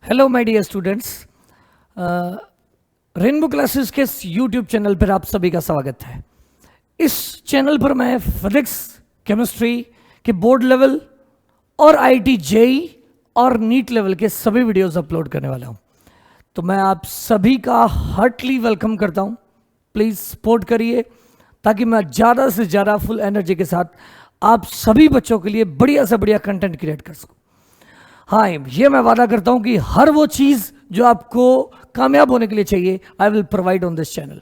Hello my dear students, Rainbow Classes के YouTube channel पर आप सभी का स्वागत है। इस चैनल पर मैं फिजिक्स, केमिस्ट्री के बोर्ड लेवल और आईटी जेई और नीट लेवल के सभी वीडियोस अपलोड करने वाला हूं। तो मैं आप सभी का हार्टली वेलकम करता हूं। प्लीज़ सपोर्ट करिए ताकि मैं ज़्यादा से ज़्यादा फुल एनर्जी के साथ आप सभी बच्चों के लिए बढ़िया से बढ़िया कंटेंट क्रिएट कर सकूं। हाँ, ये मैं वादा करता हूं कि हर वो चीज़ जो आपको कामयाब होने के लिए चाहिए I will provide on this channel.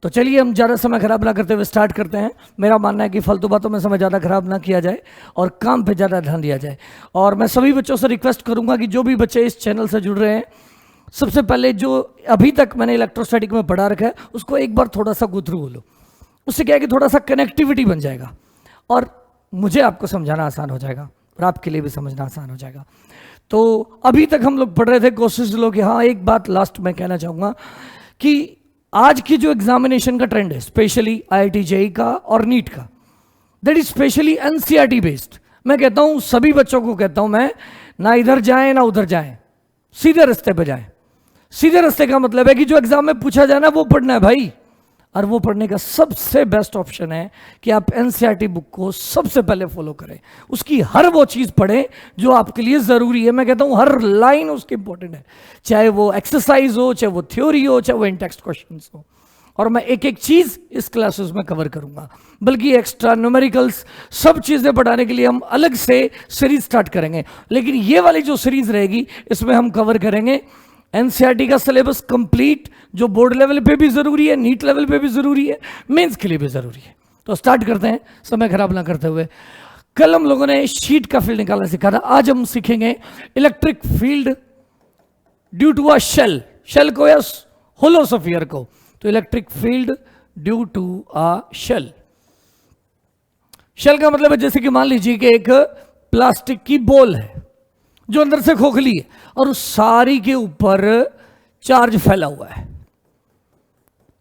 तो चलिए हम ज़्यादा समय खराब ना करते हुए स्टार्ट करते हैं। मेरा मानना है कि फालतू बातों में समय ज़्यादा खराब ना किया जाए और काम पे ज़्यादा ध्यान दिया जाए। और मैं सभी बच्चों से रिक्वेस्ट करूंगा कि जो भी बच्चे इस चैनल से जुड़ रहे हैं, सबसे पहले जो अभी तक मैंने इलेक्ट्रोस्टैटिक में पढ़ा रखा है उसको एक बार थोड़ा सा गो थ्रू बोलो। उससे क्या है कि थोड़ा सा कनेक्टिविटी बन जाएगा और मुझे आपको समझाना आसान हो जाएगा और आपके लिए भी समझना आसान हो जाएगा। तो अभी तक हम लोग पढ़ रहे थे कोशिश लो कि हाँ, एक बात लास्ट में कहना चाहूँगा कि आज की जो एग्जामिनेशन का ट्रेंड है, स्पेशली आईआईटी जेईई का और नीट का, that is specially NCERT based. मैं कहता हूँ सभी बच्चों को कहता हूँ मैं, ना इधर जाएं ना उधर जाएं, सीधे रास्ते पे जाएं। सीधे रास्ते का मतलब है कि जो एग्जाम में पूछा जाए ना वो पढ़ना है भाई। और वो पढ़ने का सबसे बेस्ट ऑप्शन है कि आप एनसीईआरटी बुक को सबसे पहले फॉलो करें। उसकी हर वो चीज़ पढ़ें जो आपके लिए ज़रूरी है। मैं कहता हूँ हर लाइन उसकी इंपॉर्टेंट है, चाहे वो एक्सरसाइज हो, चाहे वो थ्योरी हो, चाहे वो इन टेक्स्ट क्वेश्चंस हो। और मैं एक एक चीज़ इस क्लासेस में कवर करूंगा, बल्कि एक्स्ट्रा न्यूमेरिकल्स सब चीज़ें पढ़ाने के लिए हम अलग से सीरीज स्टार्ट करेंगे। लेकिन ये वाली जो सीरीज रहेगी इसमें हम कवर करेंगे एनसीईआरटी का सिलेबस कंप्लीट, जो बोर्ड लेवल पे भी जरूरी है, नीट लेवल पे भी जरूरी है, मेंस के लिए भी जरूरी है। तो स्टार्ट करते हैं समय खराब ना करते हुए। कल हम लोगों ने शीट का फील्ड निकालना सीखा था, आज हम सीखेंगे electric field due to a shell. Shell को या होलो स्फीयर को, तो electric field due to a shell. Shell का मतलब है जैसे कि मान लीजिए कि एक प्लास्टिक की बॉल है जो अंदर से खोखली है और उस सारी के ऊपर चार्ज फैला हुआ है।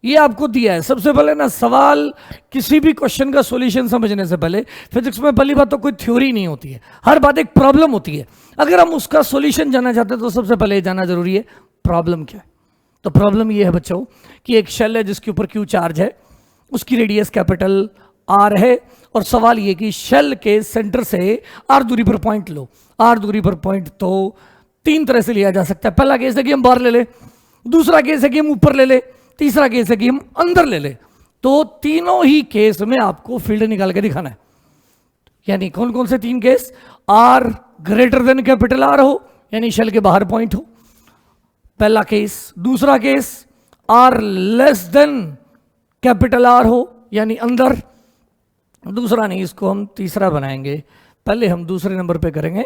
ये आपको दिया है। सबसे पहले ना सवाल, किसी भी क्वेश्चन का सॉल्यूशन समझने से पहले फिजिक्स में पहली बात तो कोई थ्योरी नहीं होती है, हर बात एक प्रॉब्लम होती है। अगर हम उसका सॉल्यूशन जानना चाहते हैं तो सबसे पहले जानना जरूरी है प्रॉब्लम क्या है। तो प्रॉब्लम ये है बच्चों कि एक शेल है जिसके ऊपर क्यू चार्ज है, उसकी रेडियस कैपिटल आर है और सवाल ये कि शेल के सेंटर से आर दूरी पर पॉइंट लो। आर दूरी पर पॉइंट तो तीन तरह से लिया जा सकता है। पहला केस है कि हम बाहर ले ले, दूसरा केस है कि हम ऊपर ले ले, तीसरा केस है कि हम अंदर ले ले। तो तीनों ही केस में आपको फील्ड निकाल के दिखाना है। यानी कौन कौन से तीन case? R greater than capital R हो, यानी शेल के बाहर पॉइंट हो, पहला केस। दूसरा case R less than capital R हो, यानी अंदर। दूसरा नहीं, इसको हम तीसरा बनाएंगे। पहले हम दूसरे नंबर पे करेंगे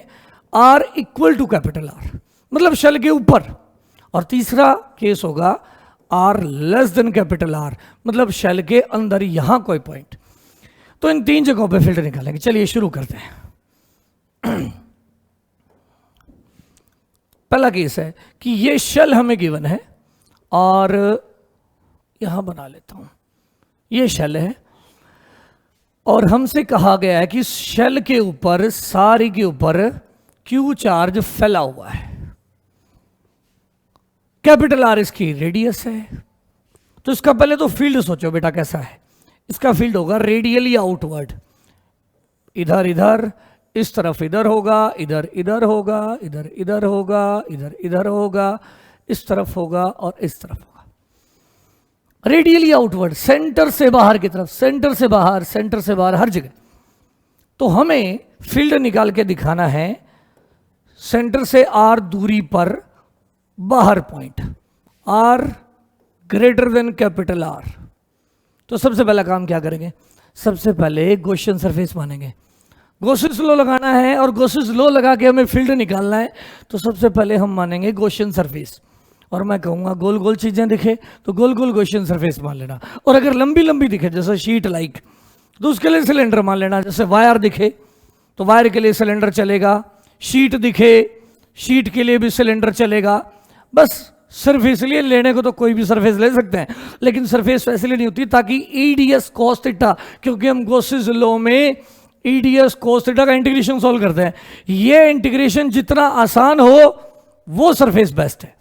R equal to capital R, मतलब शेल के ऊपर। और तीसरा केस होगा R less than capital R, मतलब शेल के अंदर यहां कोई पॉइंट। तो इन तीन जगहों पे फील्ड निकालेंगे। चलिए शुरू करते हैं। पहला केस है कि ये शेल हमें गिवन है और यहां बना लेता हूं, ये शेल है और हमसे कहा गया है कि शेल के ऊपर, सारी के ऊपर क्यू चार्ज फैला हुआ है। कैपिटल आर इसकी रेडियस है। तो इसका पहले तो फील्ड सोचो बेटा कैसा है। इसका फील्ड होगा रेडियली आउटवर्ड, इधर इधर, इस तरफ इधर होगा, इधर इधर होगा, इधर इधर होगा, इधर इधर होगा, इस तरफ होगा और इस तरफ होगा। रेडियली आउटवर्ड, सेंटर से बाहर की तरफ, सेंटर से बाहर, सेंटर से बाहर, हर जगह। तो हमें फील्ड निकाल के दिखाना है सेंटर से आर दूरी पर बाहर point, R greater than capital R. तो सबसे पहला काम क्या करेंगे? सबसे पहले गॉसियन सरफेस मानेंगे। गॉसियन लॉ लगाना है और गॉसियन लॉ लगा के हमें फील्ड निकालना है। तो सबसे पहले हम मानेंगे गॉसियन सरफेस। और मैं कहूँगा गोल गोल चीज़ें दिखे तो गोल गोल गॉसियन सरफेस मान लेना, और अगर लंबी लंबी दिखे जैसे शीट लाइक तो उसके लिए सिलेंडर मान लेना। जैसे वायर दिखे तो वायर के लिए सिलेंडर चलेगा, शीट दिखे शीट के लिए भी सिलेंडर चलेगा। बस सिर्फ इसलिए लेने को तो कोई भी सरफेस ले सकते हैं, लेकिन सरफेस वैसे नहीं होती ताकि ईडीएस कॉस थीटा, क्योंकि हम गॉसियन लॉ में ईडीएस कॉस थीटा का इंटीग्रेशन सॉल्व करते हैं। ये इंटीग्रेशन जितना आसान हो वो सरफेस बेस्ट है।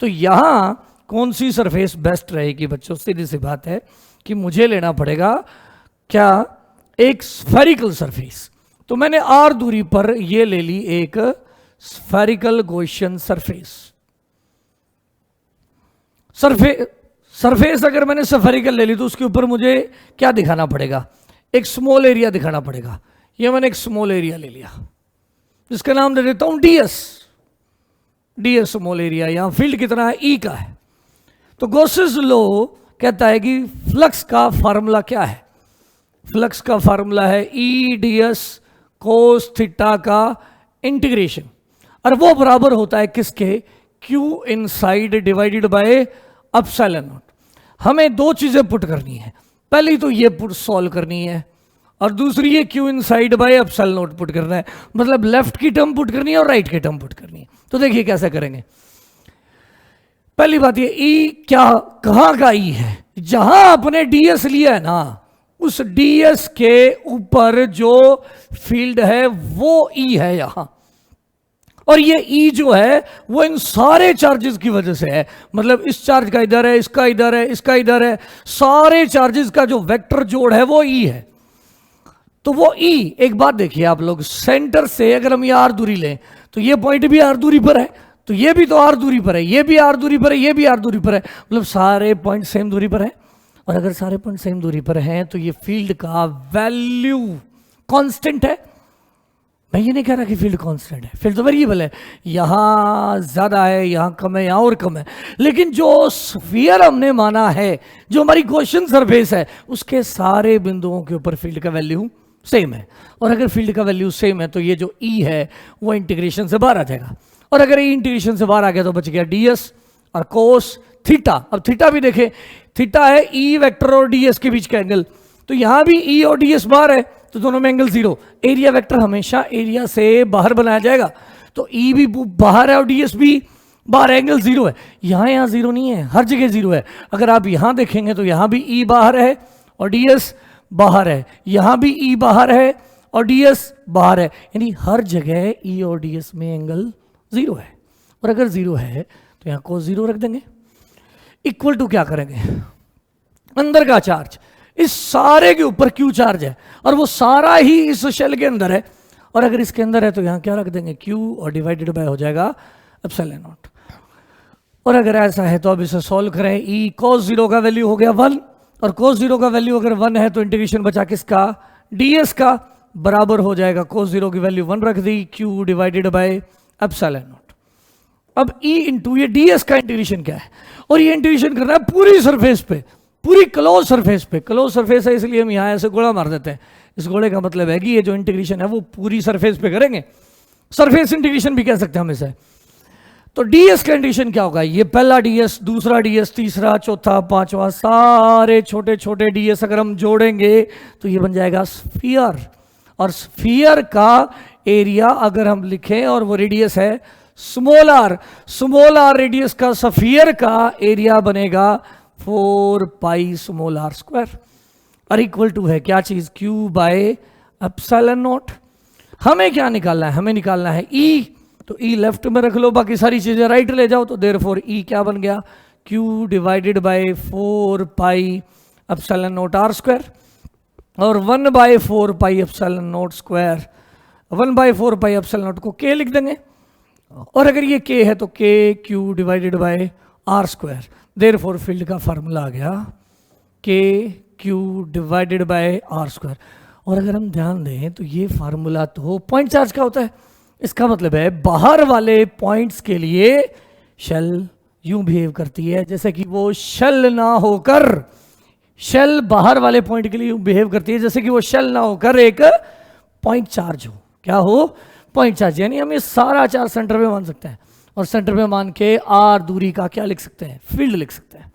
तो यहां कौन सी सरफेस बेस्ट रहेगी बच्चों? सीधी सी बात है कि मुझे लेना पड़ेगा क्या, एक स्फेरिकल सरफेस। तो मैंने r दूरी पर ये ले ली एक स्फेरिकल गॉसियन सरफेस। सरफेस अगर मैंने स्फेरिकल ले ली तो उसके ऊपर मुझे क्या दिखाना पड़ेगा? एक स्मॉल एरिया दिखाना पड़ेगा। ये मैंने एक स्मॉल एरिया ले लिया जिसका नाम दे देता हूं ds स्मॉल एरिया। यहां फील्ड कितना है? E का है। तो गॉसेस लॉ कहता है कि फ्लक्स का फार्मूला क्या है? फ्लक्स का फार्मूला है E ds कोस थीटा का इंटीग्रेशन, और वो बराबर होता है किसके? Q inside divided by epsilon not. हमें दो चीजें पुट करनी है, पहली तो ये पुट सॉल्व करनी है और दूसरी ये Q inside bye epsilon not put करना है। मतलब लेफ्ट की टर्म पुट करनी है और राइट की टर्म पुट करनी है। तो देखिए कैसे करेंगे। पहली बात ये E क्या, कहां का E है? जहां आपने ds लिया है ना, उस ds के ऊपर जो फील्ड है वो E है यहां। और ये E जो है वो इन सारे चार्जेस की वजह से है। मतलब इस चार्ज का इधर है, इसका इधर है, इसका इधर है, सारे चार्जेस का जो वेक्टर जोड़ है वो E है। तो वो E, एक बात देखिए आप लोग, सेंटर से अगर हम ये r दूरी लें तो ये पॉइंट भी r दूरी पर है, तो ये भी तो r दूरी पर है, ये भी r दूरी पर है, ये भी r दूरी पर है। मतलब सारे पॉइंट सेम दूरी पर है। और अगर सारे पॉइंट सेम दूरी पर हैं तो ये फील्ड का वैल्यू कांस्टेंट है। मैं ये नहीं कह रहा कि फील्ड कांस्टेंट है, फील्ड तो वेरिएबल है, यहां ज्यादा है, यहां कम है, यहां और कम है। लेकिन जो स्फीयर हमने माना है, जो हमारी गॉसियन सरफेस है, उसके सारे बिंदुओं के ऊपर फील्ड का वैल्यू सेम है। और अगर फील्ड का वैल्यू सेम है तो ये जो E है वो इंटीग्रेशन से बाहर आ जाएगा। और अगर ये इंटीग्रेशन से बाहर आ गया तो बच गया ds और कोस थीटा। अब थीटा भी देखें, थीटा है E वेक्टर और ds के बीच का एंगल। तो यहां भी E और ds बाहर है तो दोनों में एंगल जीरो। एरिया वेक्टर हमेशा एरिया से बाहर बनाया जाएगा। तो E भी बाहर है और ds भी बाहर, एंगल जीरो है। यहां जीरो नहीं है, हर जगह जीरो है। अगर आप यहां देखेंगे तो यहां भी E बाहर है और ds बाहर है, यहां भी E बाहर है और ds बाहर है, यानी हर जगह E और ds में एंगल जीरो है। और अगर जीरो है तो यहां कोस जीरो रख देंगे। इक्वल टू क्या करेंगे? अंदर का चार्ज, इस सारे के ऊपर Q चार्ज है और वो सारा ही इस शेल के अंदर है। और अगर इसके अंदर है तो यहां क्या रख देंगे? Q और डिवाइडेड बाय हो जाएगा एप्सिलॉन नॉट। और अगर ऐसा है तो अब इसे सॉल्व करें। E cos जीरो का वैल्यू हो गया 1 और cos जीरो का वैल्यू अगर 1 है तो इंटीग्रेशन बचा किसका? ds का, बराबर हो जाएगा cos जीरो की वैल्यू 1 रख दी, Q divided by epsilon naught. अब E इंटू ये ds का इंटीग्रेशन क्या है? और ये इंटीग्रेशन करना है पूरी सरफेस पे, पूरी क्लोज सरफेस पे। क्लोज सरफेस है इसलिए हम यहां ऐसे गोला मार देते हैं। इस गोले का मतलब है कि ये जो इंटीग्रेशन है वो पूरी सरफेस पे करेंगे। सरफेस इंटीग्रेशन भी कह सकते हैं हम इसे। तो ds का इंटीग्रेशन क्या होगा? ये पहला ds, दूसरा ds, तीसरा, चौथा, पांचवा, सारे छोटे छोटे ds अगर हम जोड़ेंगे तो ये बन जाएगा स्फीयर। और स्फीयर का एरिया अगर हम लिखें और वो रेडियस है स्मॉल r रेडियस का स्फीयर का एरिया बनेगा 4 पाई स्मॉल r स्क्वायर। और इक्वल टू है क्या चीज? Q bye epsilon not. हमें क्या निकालना है? हमें निकालना है E। तो E लेफ्ट में रख लो, बाकी सारी चीजें राइट ले जाओ। तो देयरफॉर E क्या बन गया? Q divided by 4 pi epsilon naught r square. और 1 by 4 pi epsilon naught square, 1 by 4 pi epsilon naught को K लिख देंगे। और अगर ये K है तो K Q divided bye r square. Therefore field का फार्मूला आ गया K Q divided bye r square. और अगर हम ध्यान दें तो ये फार्मूला तो पॉइंट चार्ज का होता है। इसका मतलब है बाहर वाले पॉइंट्स के लिए शेल यूं बिहेव करती है जैसे कि वो शेल ना होकर, शेल बाहर वाले पॉइंट के लिए यूं बिहेव करती है जैसे कि वो शेल ना होकर एक पॉइंट चार्ज हो। क्या हो? Point charge. यानी हम ये सारा चार्ज सेंटर पे मान सकते हैं और सेंटर पे मान के r दूरी का क्या लिख सकते हैं? फील्ड लिख सकते हैं।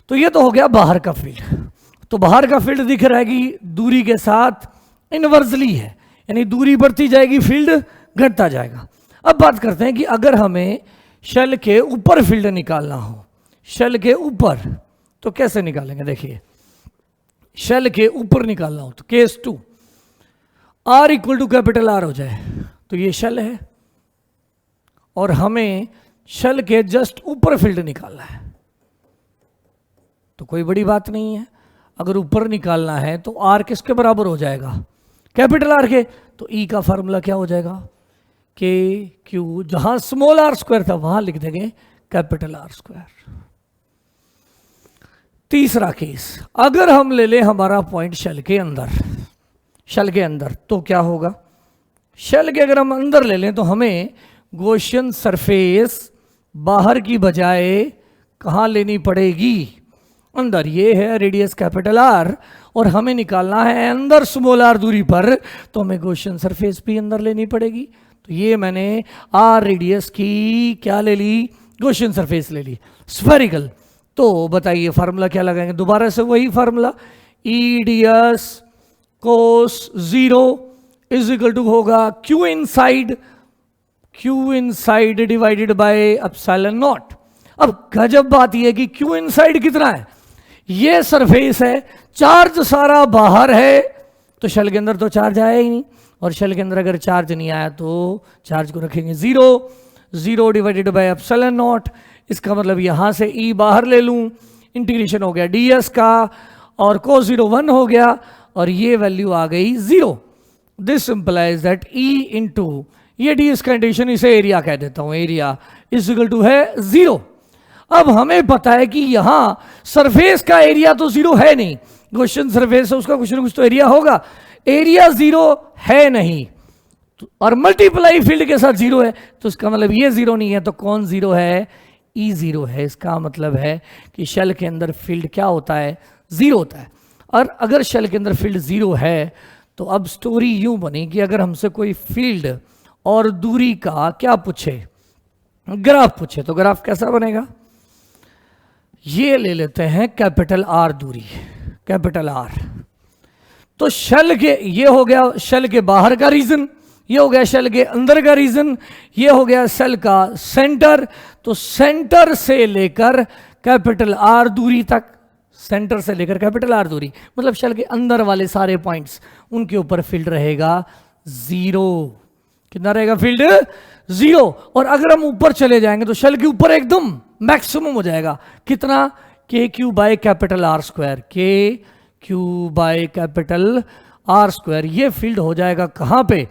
तो ये तो हो गया बाहर का फील्ड। तो बाहर का फील्ड दिख रहा है कि दूरी के साथ इनवर्सली है, यानी दूरी बढ़ती जाएगी, फील्ड घटता जाएगा। अब बात करते हैं कि अगर हमें शेल के ऊपर फील्ड निकालना हो, शेल के ऊपर, तो कैसे निकालेंगे? देखिए, शेल के ऊपर निकालना हो तो case 2 r equal to capital R हो जाए तो ये शेल है और हमें शेल के जस्ट ऊपर फील्ड निकालना है, तो कोई बड़ी बात नहीं है। अगर ऊपर निकालना है तो आर किसके बराबर हो जाएगा, कैपिटल आर के, तो ई का फार्मूला क्या हो जाएगा, के क्यू, जहां स्मॉल आर स्क्वायर था वहां लिख देंगे कैपिटल आर स्क्वायर। तीसरा केस, अगर हम ले लें हमारा पॉइंट शेल के अंदर, शेल के अंदर, तो क्या होगा, शेल के अगर हम अंदर ले लें तो हमें गॉसियन सरफेस बाहर की बजाय कहाँ लेनी पड़ेगी, अंदर। ये है रेडियस कैपिटल आर और हमें निकालना है अंदर स्मॉल आर दूरी पर, तो हमें गॉसियन सरफेस भी अंदर लेनी पड़ेगी। तो ये मैंने आर रेडियस की क्या ले ली, गॉसियन सरफेस ले ली, स्फेरिकल। तो बताइए फार्मूला क्या लगाएंगे, दोबारा से वही formula, E D S cos 0 is equal to होगा Q inside divided by epsilon naught. अब गजब बात यह कि क्यू इनसाइड कितना है, ये सरफेस है, चार्ज सारा बाहर है, तो शेल के अंदर तो चार्ज आया ही नहीं, और शेल के अंदर अगर चार्ज नहीं आया तो चार्ज को रखेंगे 0 डिवाइडेड बाय एप्सिलॉन नॉट। इसका मतलब यहां से ई बाहर ले लूं, इंटीग्रेशन हो गया ds का, और cos 0 1 हो गया, और ये वैल्यू आ गई 0। This implies that E into ये ds का इंटीग्रेशन, इसे एरिया कह देता हूं, एरिया इज इक्वल टू है 0। अब हमें पता है कि यहां सरफेस का एरिया तो 0 है नहीं, गॉसियन सरफेस है, उसका कुछ ना कुछ तो एरिया होगा, एरिया 0 है नहीं, और मल्टीप्लाई फील्ड के साथ 0 है, तो इसका मतलब ये 0 नहीं है, तो कौन 0 है, ई 0 है। इसका मतलब है कि शेल के अंदर फील्ड क्या होता है, 0 होता है। और अगर शेल के अंदर फील्ड 0 है तो अब स्टोरी यूं बनी कि अगर हमसे कोई फील्ड और दूरी का क्या पूछे, ग्राफ पूछे, तो ग्राफ कैसा बनेगा, ये ले लेते हैं कैपिटल आर दूरी, कैपिटल आर। तो शेल के, ये हो गया शेल के बाहर का रीजन, ये हो गया शेल के अंदर का रीजन, ये हो गया शेल का सेंटर। तो सेंटर से लेकर कैपिटल आर दूरी तक, सेंटर से लेकर कैपिटल आर दूरी, मतलब शेल के अंदर वाले सारे पॉइंट्स, उनके ऊपर फील्ड रहेगा 0। कितना रहेगा फील्ड, 0। और अगर हम ऊपर चले जाएंगे तो शेल के ऊपर एकदम मैक्सिमम हो जाएगा, कितना, K Q by capital R square, K Q by capital R square. ये फील्ड हो जाएगा कहां पे,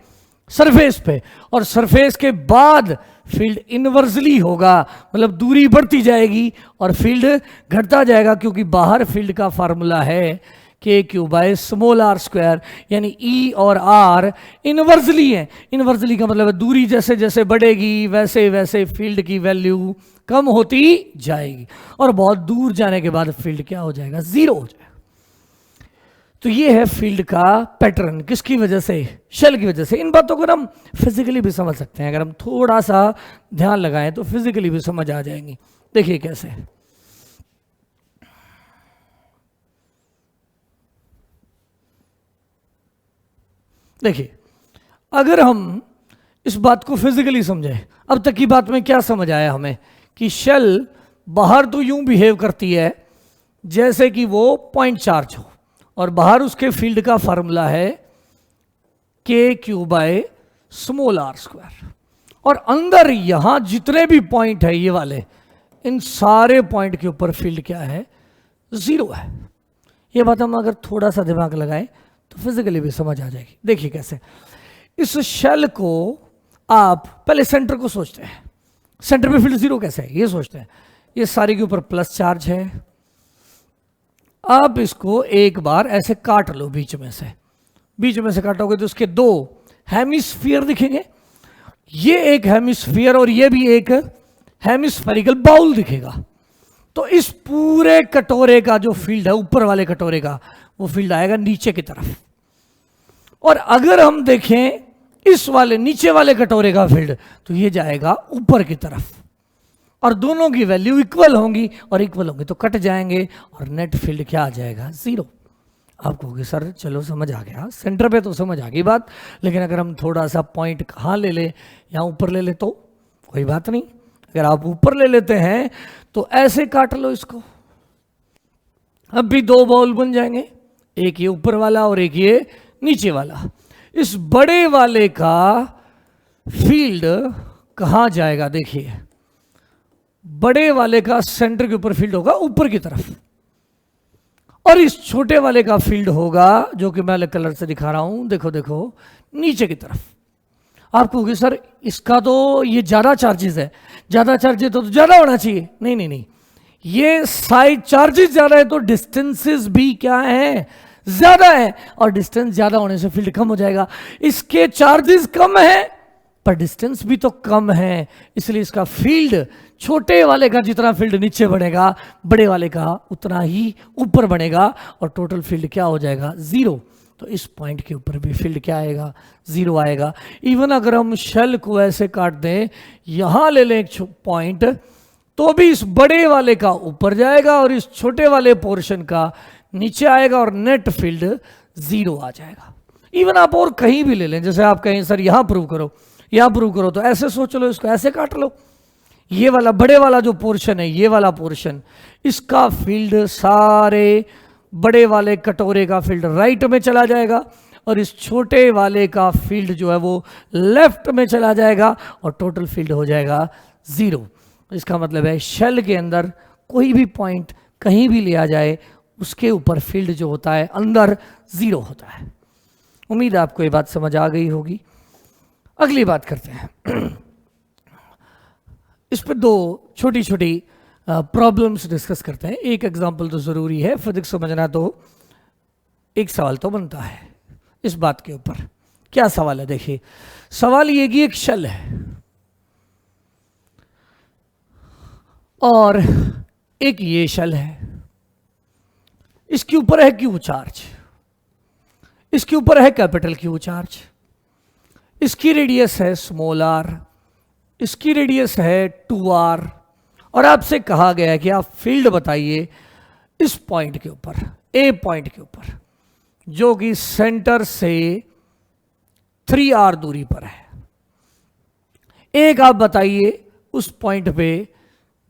सरफेस पे, और सरफेस के बाद फील्ड इनवर्सली होगा, मतलब दूरी बढ़ती जाएगी और फील्ड घटता जाएगा, क्योंकि बाहर फील्ड का फार्मूला है K Q by small R square, यानी ई और आर इनवर्सली है। इनवर्सली का मतलब है दूरी जैसे जैसे बढ़ेगी वैसे वैसे फील्ड की वैल्यू कम होती जाएगी, और बहुत दूर जाने के बाद फील्ड क्या हो जाएगा, 0 हो जाएगा। तो ये है फील्ड का पैटर्न, किसकी वजह से, शेल की वजह से। इन बातों को हम फिजिकली भी समझ सकते हैं, अगर हम थोड़ा सा ध्यान लगाएं तो फिजिकली भी समझ आ जाएंगी। देखिए कैसे, देखिए अगर हम इस बात को फिजिकली समझें, अब तक की बात में क्या समझ आया हमें, कि शेल बाहर तो यूं बिहेव करती है जैसे कि वो पॉइंट चार्ज हो, और बाहर उसके फील्ड का फार्मूला है K Q by small R square, और अंदर यहां जितने भी पॉइंट है ये वाले, इन सारे पॉइंट के ऊपर फील्ड क्या है, 0 है। ये बात हम अगर थोड़ा सा दिमाग लगाएं तो फिजिकली भी समझ आ जाएगी। देखिए कैसे, इस शेल को आप पहले सेंटर को सोचते हैं, सेंटर पे फील्ड 0 कैसे है ये सोचते हैं, ये सारे के ऊपर प्लस चार्ज है। आप इसको एक बार ऐसे काट लो, बीच में से काटोगे तो उसके 2 हेमिस्फीयर दिखेंगे, ये एक हेमिस्फीयर और ये भी एक हेमिस्फेरिकल बाउल दिखेगा। तो इस पूरे कटोरे का जो फील्ड है, ऊपर वाले कटोरे का, वो फील्ड आएगा नीचे की तरफ। और अगर हम देखें इस वाले नीचे वाले कटोरे का फील्ड, तो ये जाएगा ऊपर की तरफ, और दोनों की वैल्यू इक्वल होंगी, और इक्वल होंगी तो कट जाएंगे, और नेट फील्ड क्या आ जाएगा, 0। आप कहोगे सर चलो समझ आ गया, सेंटर पे तो समझ आ गई बात, लेकिन अगर हम थोड़ा सा पॉइंट कहाँ ले ले, यहाँ ऊपर ले ले तो कोई बात नहीं। अगर आप ऊपर ले लेते हैं तो ऐसे काट लो इसको, अब भी 2 बॉल बन जाएंगे, एक ये ऊपर वाला और एक ये नीचे वाला। इस बड़े वाले का फील्ड कहाँ जाएगा, देखिए बड़े वाले का सेंटर के ऊपर फील्ड होगा ऊपर की तरफ, और इस छोटे वाले का फील्ड होगा, जो कि मैं अलग कलर से दिखा रहा हूं, देखो देखो, नीचे की तरफ। आप कहोगे सर इसका तो ये ज़्यादा चार्जेस है, ज़्यादा चार्जेस तो ज़्यादा होना चाहिए। नहीं नहीं नहीं, ये साइड चार्जेस ज़्यादा है तो डिस्टेंसेस भी क्या है, ज़्यादा है, और डिस्टेंस ज़्यादा होने से फील्ड कम हो जाएगा। इसके चार्जेस कम है पर डिस्टेंस भी तो कम है, इसलिए इसका फील्ड छोटे वाले का जितना फील्ड नीचे बढ़ेगा, बड़े वाले का उतना ही ऊपर बढ़ेगा, और टोटल फील्ड क्या हो जाएगा, 0। तो इस पॉइंट के ऊपर भी फील्ड क्या आएगा, 0 आएगा। इवन अगर हम शेल को ऐसे काट दें, यहां ले लें एक पॉइंट, तो भी इस बड़े वाले का ऊपर जाएगा और इस छोटे वाले पोर्शन का नीचे आएगा, और नेट फील्ड 0 आ जाएगा। इवन आप और कहीं भी ले लें, जैसे आप कहें सर यहां प्रूव करो, यहां प्रूव करो, तो ऐसे सोच लो, इसको ऐसे काट लो, ये वाला बड़े वाला जो पोर्शन है, ये वाला पोर्शन, इसका फील्ड सारे बड़े वाले कटोरे का फील्ड राइट में चला जाएगा, और इस छोटे वाले का फील्ड जो है वो लेफ्ट में चला जाएगा, और टोटल फील्ड हो जाएगा 0। इसका मतलब है शेल के अंदर कोई भी पॉइंट कहीं भी लिया जाए, उसके ऊपर फील्ड जो होता है अंदर 0 होता है। उम्मीद है आपको ये बात समझ आ गई होगी। अगली बात करते हैं, इस पर 2 छोटी छोटी प्रॉब्लम्स डिस्कस करते हैं। एक एग्जांपल तो ज़रूरी है, फिजिक्स समझना तो एक सवाल तो बनता है इस बात के ऊपर। क्या सवाल है, देखिए सवाल ये कि एक शेल है और एक ये शेल है, इसके ऊपर है क्यू चार्ज, इसके ऊपर है कैपिटल क्यू चार्ज, इसकी रेडियस है स्मॉल r, इसकी रेडियस है 2r, और आपसे कहा गया है कि आप फील्ड बताइए इस पॉइंट के ऊपर, ए पॉइंट के ऊपर, जो कि सेंटर से 3r दूरी पर है। एक आप बताइए उस पॉइंट पे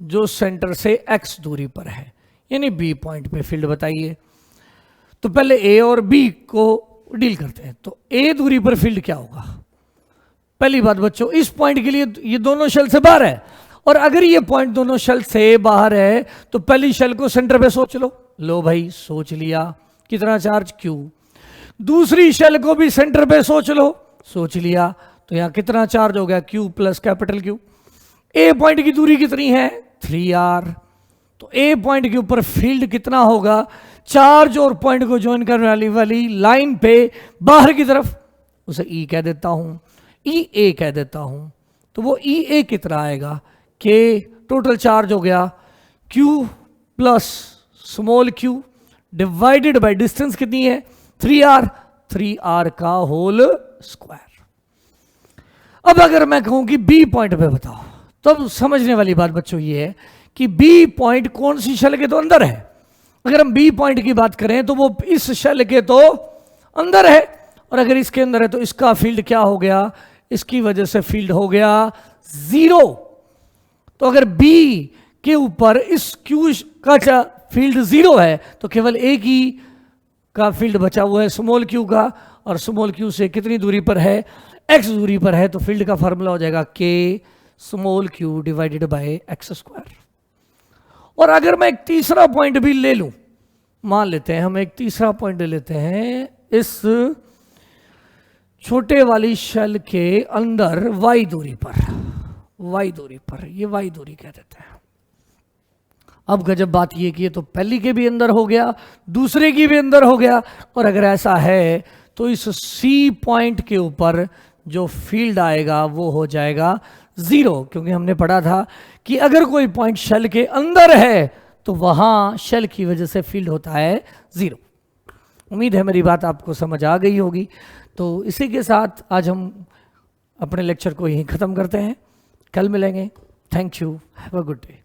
जो सेंटर से x दूरी पर है, यानी बी पॉइंट पे फील्ड बताइए। तो पहले ए और बी को डील करते हैं। तो ए दूरी पर फील्ड क्या होगा? पहली बात बच्चों, इस पॉइंट के लिए ये दोनों शेल से बाहर है, और अगर ये पॉइंट दोनों शेल से बाहर है तो पहली शेल को सेंटर पे सोच लो। लो भाई सोच लिया, कितना चार्ज Q। दूसरी शेल को भी सेंटर पे सोच लो, सोच लिया, तो यहां कितना चार्ज हो गया, Q प्लस कैपिटल Q। ए पॉइंट की दूरी कितनी है, 3r। तो ए पॉइंट के ऊपर फील्ड कितना होगा, चार्ज और पॉइंट को ज्वाइन करने वाली लाइन पे बाहर की तरफ, उसे ई कह देता हूं, ई ए कह देता हूं। तो वो ई ए कितना आएगा, के टोटल चार्ज हो गया Q plus small q divided by distance कितनी है, 3r का होल स्क्वायर। अब अगर मैं कहूं कि बी पॉइंट पे बताओ, तब समझने वाली बात बच्चों ये है कि बी पॉइंट कौन सी शेल के तो अंदर है। अगर हम बी पॉइंट की बात करें तो वो इस शेल के तो अंदर है, और अगर इसके अंदर है तो इसका फील्ड क्या हो गया, इसकी वजह से फील्ड हो गया 0। तो अगर बी के ऊपर इस क्यू का फील्ड 0 है तो केवल एक ही का फील्ड बचा हुआ है स्मॉल क्यू का, और स्मॉल क्यू से कितनी दूरी पर है, x दूरी पर है। तो फील्ड का फार्मूला हो जाएगा k small Q divided by x square. और अगर मैं एक तीसरा पॉइंट भी ले लूं, मान लेते हैं हम एक तीसरा पॉइंट ले लेते हैं इस छोटे वाली शेल के अंदर y दूरी पर, y दूरी पर, ये y दूरी कह देते हैं। अब गजब बात ये कि ये तो पहली के भी अंदर हो गया, दूसरे की भी अंदर हो गया, और अगर ऐसा है तो इस C पॉइंट के ऊपर जो फील्ड आएगा वो हो जाएगा 0, क्योंकि हमने पढ़ा था कि अगर कोई पॉइंट शेल के अंदर है तो वहां शेल की वजह से फील्ड होता है 0। उम्मीद है मेरी बात आपको समझ आ गई होगी। तो इसी के साथ आज हम अपने लेक्चर को यहीं ख़त्म करते हैं, कल मिलेंगे। Thank you, have a good day.